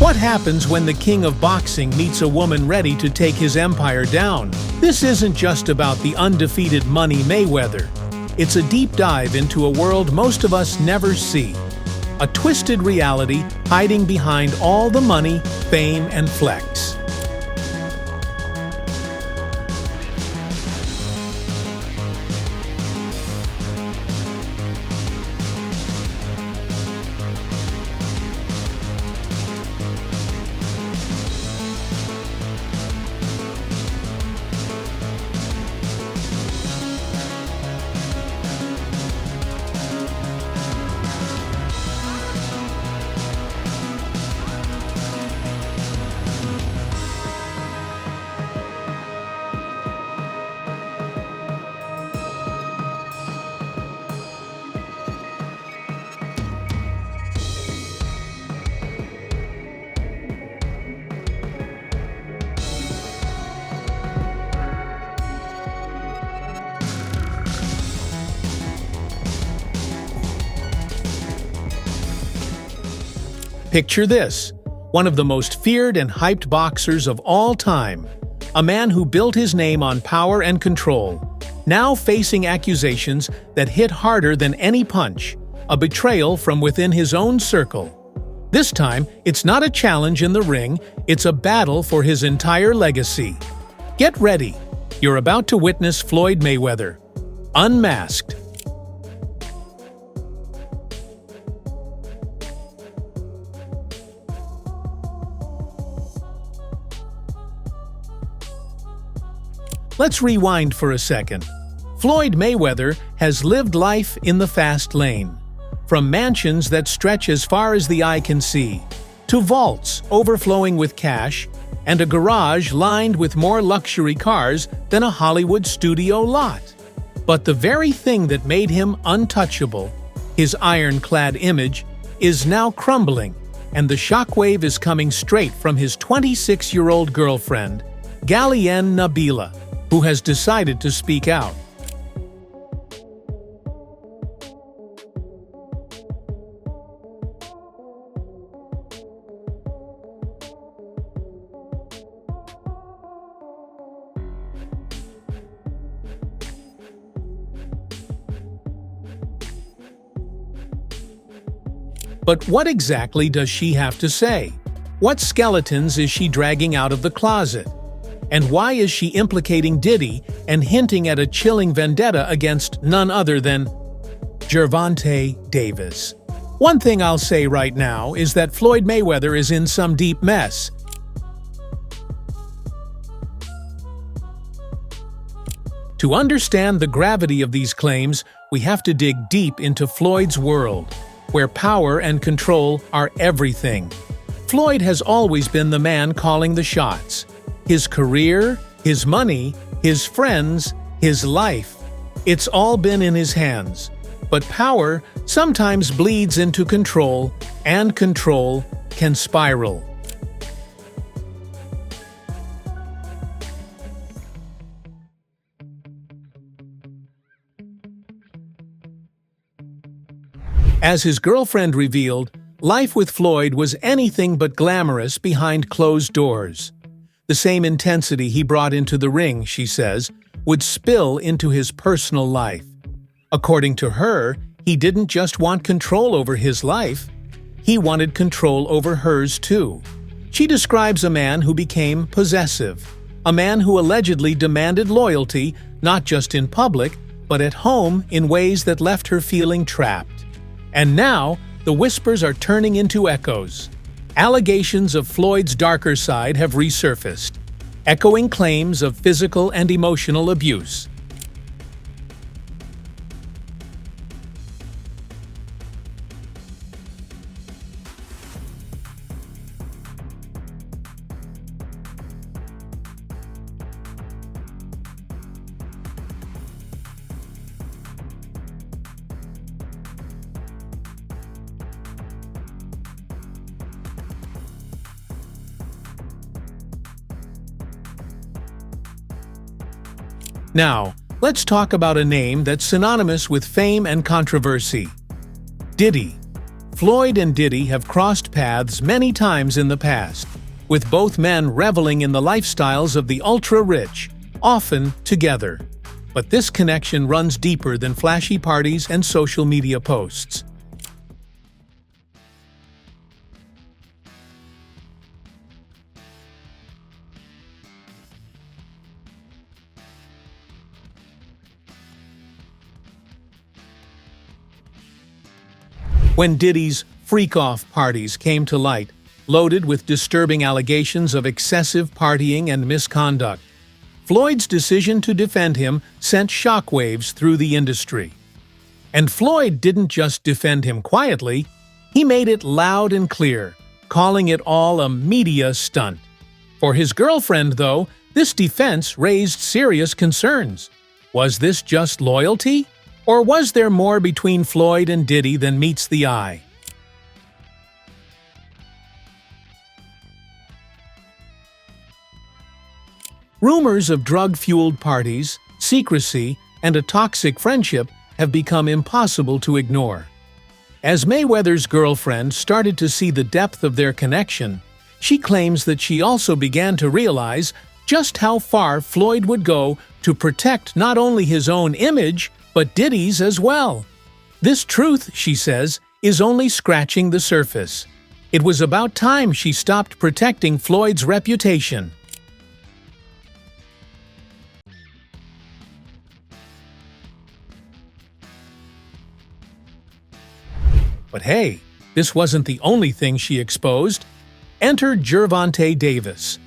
What happens when the king of boxing meets a woman ready to take his empire down? This isn't just about the undefeated Money Mayweather. It's a deep dive into a world most of us never see. A twisted reality hiding behind all the money, fame, and flex. Picture this, one of the most feared and hyped boxers of all time, a man who built his name on power and control, now facing accusations that hit harder than any punch, a betrayal from within his own circle. This time, it's not a challenge in the ring, it's a battle for his entire legacy. Get ready, you're about to witness Floyd Mayweather, unmasked. Let's rewind for a second. Floyd Mayweather has lived life in the fast lane. From mansions that stretch as far as the eye can see, to vaults overflowing with cash, and a garage lined with more luxury cars than a Hollywood studio lot. But the very thing that made him untouchable, his ironclad image, is now crumbling, and the shockwave is coming straight from his 26-year-old girlfriend, Gallienne Nabila, who has decided to speak out. But what exactly does she have to say? What skeletons is she dragging out of the closet? And why is she implicating Diddy and hinting at a chilling vendetta against none other than Gervonta Davis? One thing I'll say right now is that Floyd Mayweather is in some deep mess. To understand the gravity of these claims, we have to dig deep into Floyd's world, where power and control are everything. Floyd has always been the man calling the shots. His career, his money, his friends, his life. It's all been in his hands. But power sometimes bleeds into control, and control can spiral. As his girlfriend revealed, life with Floyd was anything but glamorous behind closed doors. The same intensity he brought into the ring, she says, would spill into his personal life. According to her, he didn't just want control over his life, he wanted control over hers too. She describes a man who became possessive, a man who allegedly demanded loyalty not just in public, but at home in ways that left her feeling trapped. And now, the whispers are turning into echoes. Allegations of Floyd's darker side have resurfaced, echoing claims of physical and emotional abuse. Now, let's talk about a name that's synonymous with fame and controversy. Diddy. Floyd and Diddy have crossed crossed paths many times in the past, with both men reveling in the lifestyles of the ultra-rich, often together. But this connection runs deeper than flashy parties and social media posts. When Diddy's freak-off parties came to light, loaded with disturbing allegations of excessive partying and misconduct, Floyd's decision to defend him sent shockwaves through the industry. And Floyd didn't just defend him quietly, he made it loud and clear, calling it all a media stunt. For his girlfriend, though, this defense raised serious concerns. Was this just loyalty? Or was there more between Floyd and Diddy than meets the eye? Rumors of drug-fueled parties, secrecy, and a toxic friendship have become impossible to ignore. As Mayweather's girlfriend started to see the depth of their connection, she claims that she also began to realize just how far Floyd would go to protect not only his own image, but Diddy's as well. This truth, she says, is only scratching the surface. It was about time she stopped protecting Floyd's reputation. But hey, this wasn't the only thing she exposed. Enter Gervonta Davis.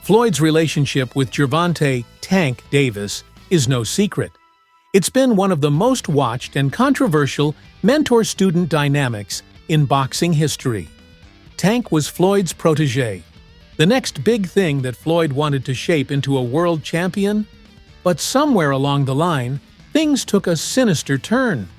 Floyd's relationship with Gervonta "Tank" Davis is no secret. It's been one of the most watched and controversial mentor-student dynamics in boxing history. Tank was Floyd's protege, the next big thing that Floyd wanted to shape into a world champion. But somewhere along the line, things took a sinister turn.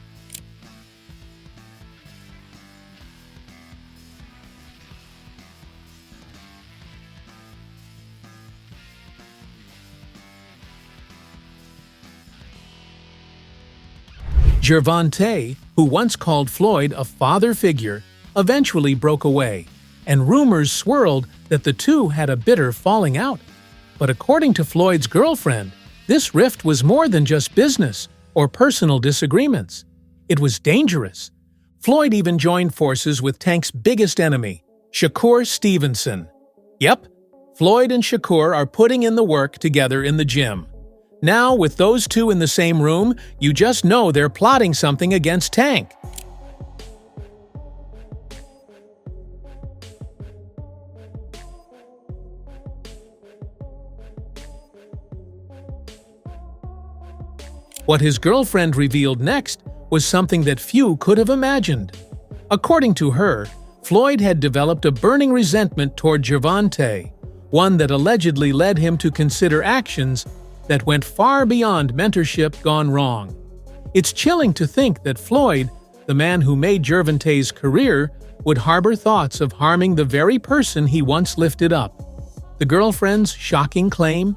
Gervonta, who once called Floyd a father figure, eventually broke away, and rumors swirled that the two had a bitter falling out. But according to Floyd's girlfriend, this rift was more than just business or personal disagreements. It was dangerous. Floyd even joined forces with Tank's biggest enemy, Shakur Stevenson. Yep, Floyd and Shakur are putting in the work together in the gym. Now, with those two in the same room, you just know they're plotting something against Tank. What his girlfriend revealed next was something that few could have imagined. According to her, Floyd had developed a burning resentment toward Gervonta, one that allegedly led him to consider actions that went far beyond mentorship gone wrong. It's chilling to think that Floyd, the man who made Gervonta's career, would harbor thoughts of harming the very person he once lifted up. The girlfriend's shocking claim?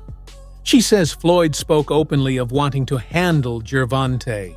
She says Floyd spoke openly of wanting to handle Gervonta.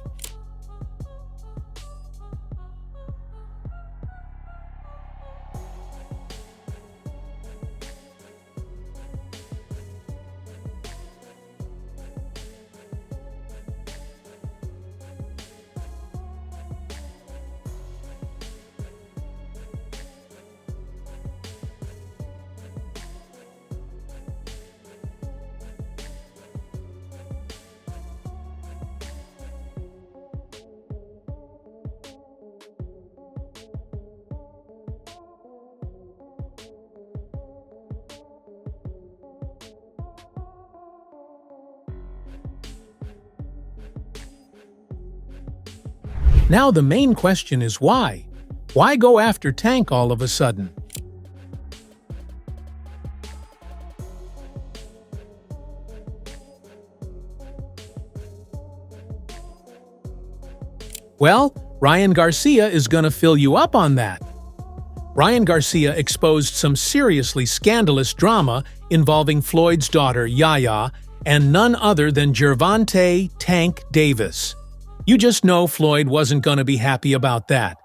Now the main question is why? Why go after Tank all of a sudden? Well, Ryan Garcia is gonna fill you up on that. Ryan Garcia exposed some seriously scandalous drama involving Floyd's daughter, Yaya, and none other than Gervonta "Tank" Davis. You just know Floyd wasn't gonna be happy about that.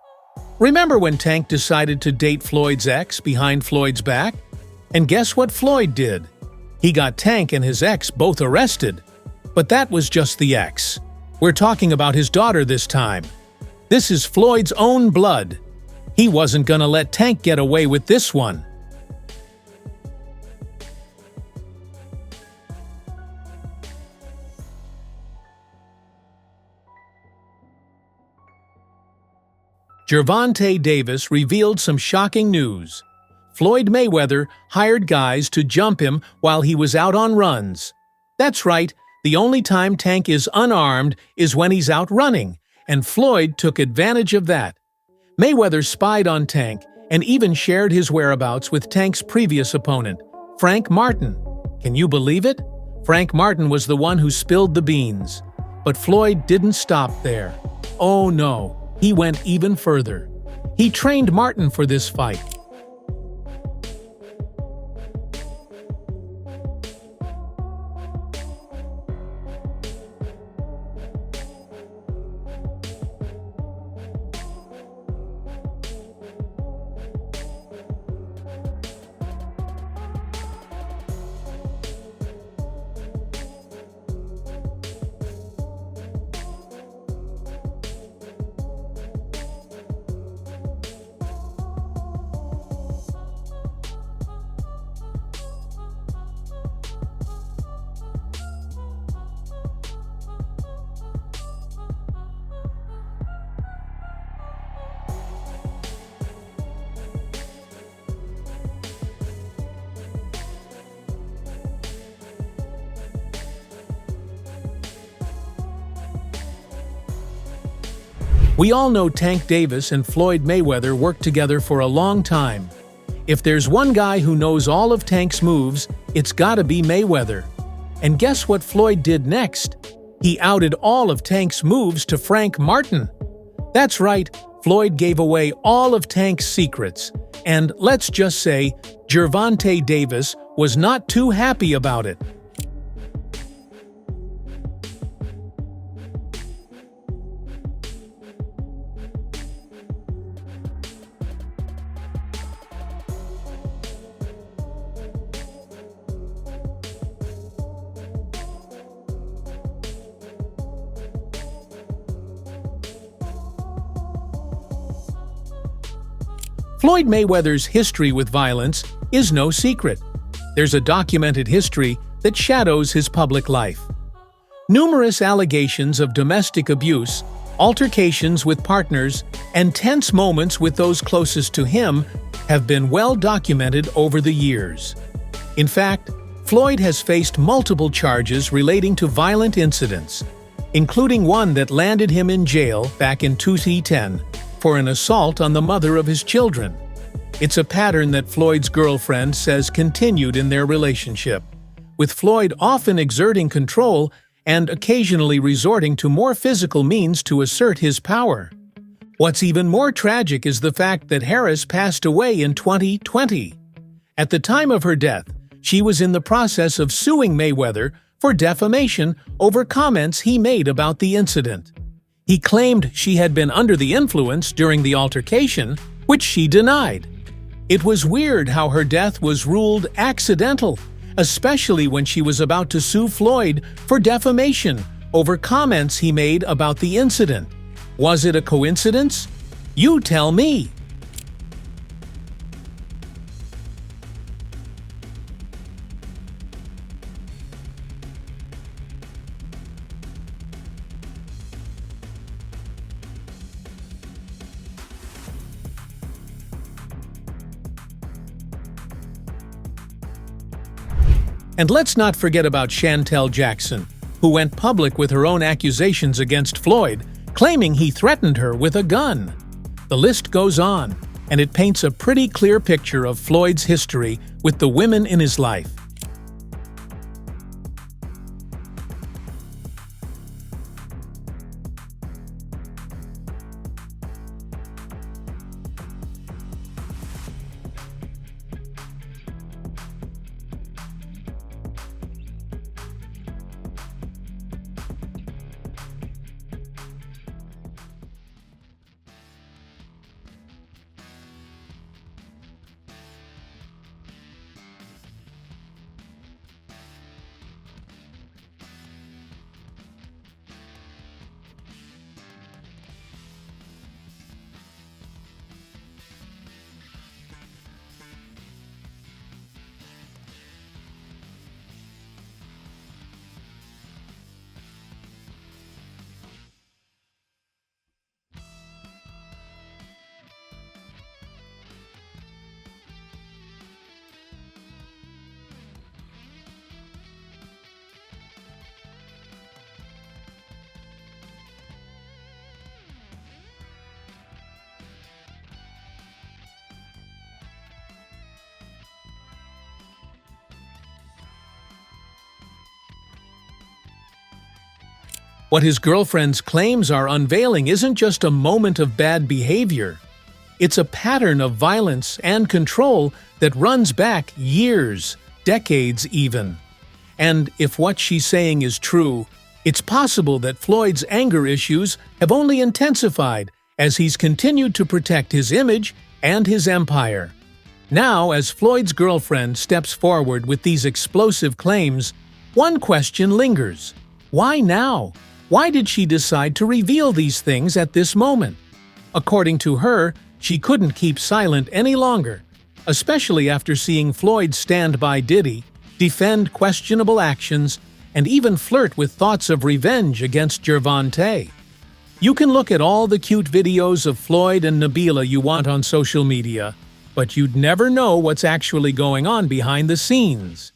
Remember when Tank decided to date Floyd's ex behind Floyd's back? And guess what Floyd did? He got Tank and his ex both arrested. But that was just the ex. We're talking about his daughter this time. This is Floyd's own blood. He wasn't gonna let Tank get away with this one. Gervonta Davis revealed some shocking news. Floyd Mayweather hired guys to jump him while he was out on runs. That's right, the only time Tank is unarmed is when he's out running, and Floyd took advantage of that. Mayweather spied on Tank and even shared his whereabouts with Tank's previous opponent, Frank Martin. Can you believe it? Frank Martin was the one who spilled the beans. But Floyd didn't stop there. Oh no, he went even further. He trained Martin for this fight. We all know Tank Davis and Floyd Mayweather worked together for a long time. If there's one guy who knows all of Tank's moves, it's gotta be Mayweather. And guess what Floyd did next? He outed all of Tank's moves to Frank Martin. That's right, Floyd gave away all of Tank's secrets. And let's just say, Gervonta Davis was not too happy about it. Floyd Mayweather's history with violence is no secret. There's a documented history that shadows his public life. Numerous allegations of domestic abuse, altercations with partners, and tense moments with those closest to him have been well documented over the years. In fact, Floyd has faced multiple charges relating to violent incidents, including one that landed him in jail back in 2010 for an assault on the mother of his children. It's a pattern that Floyd's girlfriend says continued in their relationship, with Floyd often exerting control and occasionally resorting to more physical means to assert his power. What's even more tragic is the fact that Harris passed away in 2020. At the time of her death, she was in the process of suing Mayweather for defamation over comments he made about the incident. He claimed she had been under the influence during the altercation, which she denied. It was weird how her death was ruled accidental, especially when she was about to sue Floyd for defamation over comments he made about the incident. Was it a coincidence? You tell me. And let's not forget about Chantel Jackson, who went public with her own accusations against Floyd, claiming he threatened her with a gun. The list goes on, and it paints a pretty clear picture of Floyd's history with the women in his life. What his girlfriend's claims are unveiling isn't just a moment of bad behavior. It's a pattern of violence and control that runs back years, decades even. And if what she's saying is true, it's possible that Floyd's anger issues have only intensified as he's continued to protect his image and his empire. Now, as Floyd's girlfriend steps forward with these explosive claims, one question lingers. Why now? Why did she decide to reveal these things at this moment? According to her, she couldn't keep silent any longer, especially after seeing Floyd stand by Diddy, defend questionable actions, and even flirt with thoughts of revenge against Gervonta. You can look at all the cute videos of Floyd and Nabila you want on social media, but you'd never know what's actually going on behind the scenes.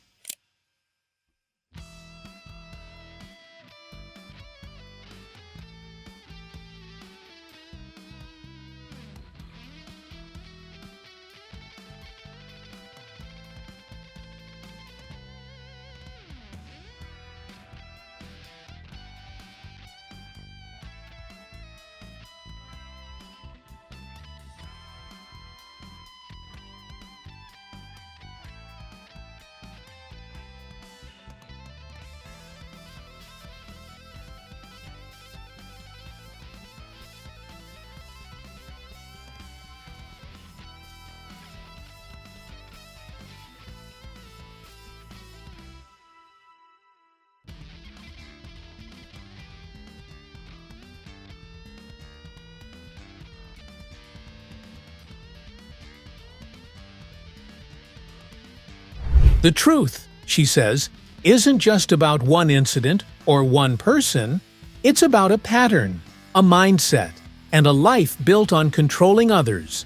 The truth, she says, isn't just about one incident or one person. It's about a pattern, a mindset, and a life built on controlling others.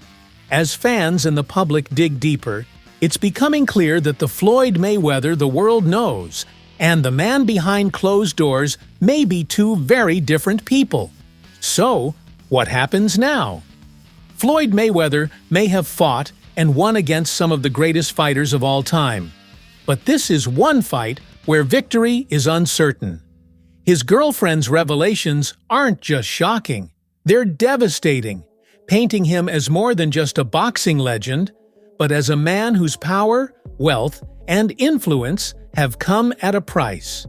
As fans and the public dig deeper, it's becoming clear that the Floyd Mayweather the world knows and the man behind closed doors may be two very different people. So, what happens now? Floyd Mayweather may have fought and won against some of the greatest fighters of all time. But this is one fight where victory is uncertain. His girlfriend's revelations aren't just shocking, they're devastating, painting him as more than just a boxing legend, but as a man whose power, wealth, and influence have come at a price.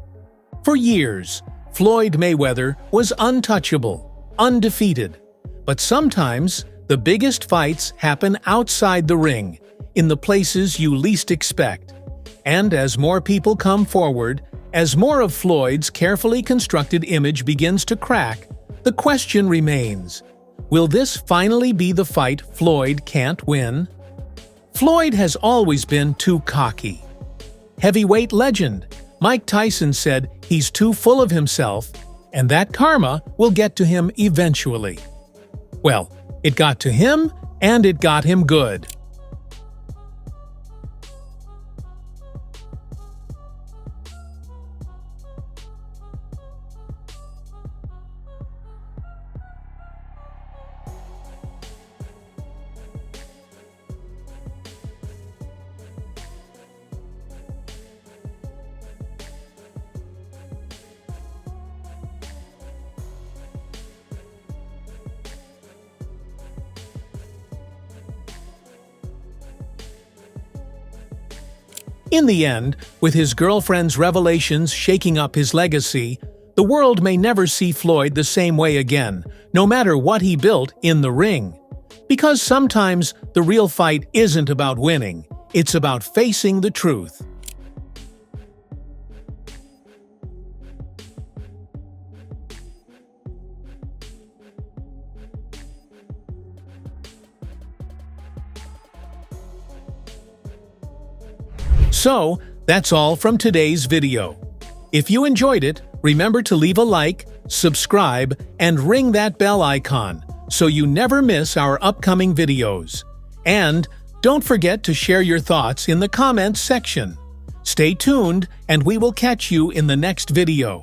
For years, Floyd Mayweather was untouchable, undefeated. But sometimes, the biggest fights happen outside the ring, in the places you least expect. And as more people come forward, as more of Floyd's carefully constructed image begins to crack, the question remains, will this finally be the fight Floyd can't win? Floyd has always been too cocky. Heavyweight legend Mike Tyson said he's too full of himself, and that karma will get to him eventually. Well, it got to him, and it got him good. In the end, with his girlfriend's revelations shaking up his legacy, the world may never see Floyd the same way again, no matter what he built in the ring. Because sometimes the real fight isn't about winning, it's about facing the truth. So, that's all from today's video. If you enjoyed it, remember to leave a like, subscribe, and ring that bell icon so you never miss our upcoming videos. And don't forget to share your thoughts in the comments section. Stay tuned, and we will catch you in the next video.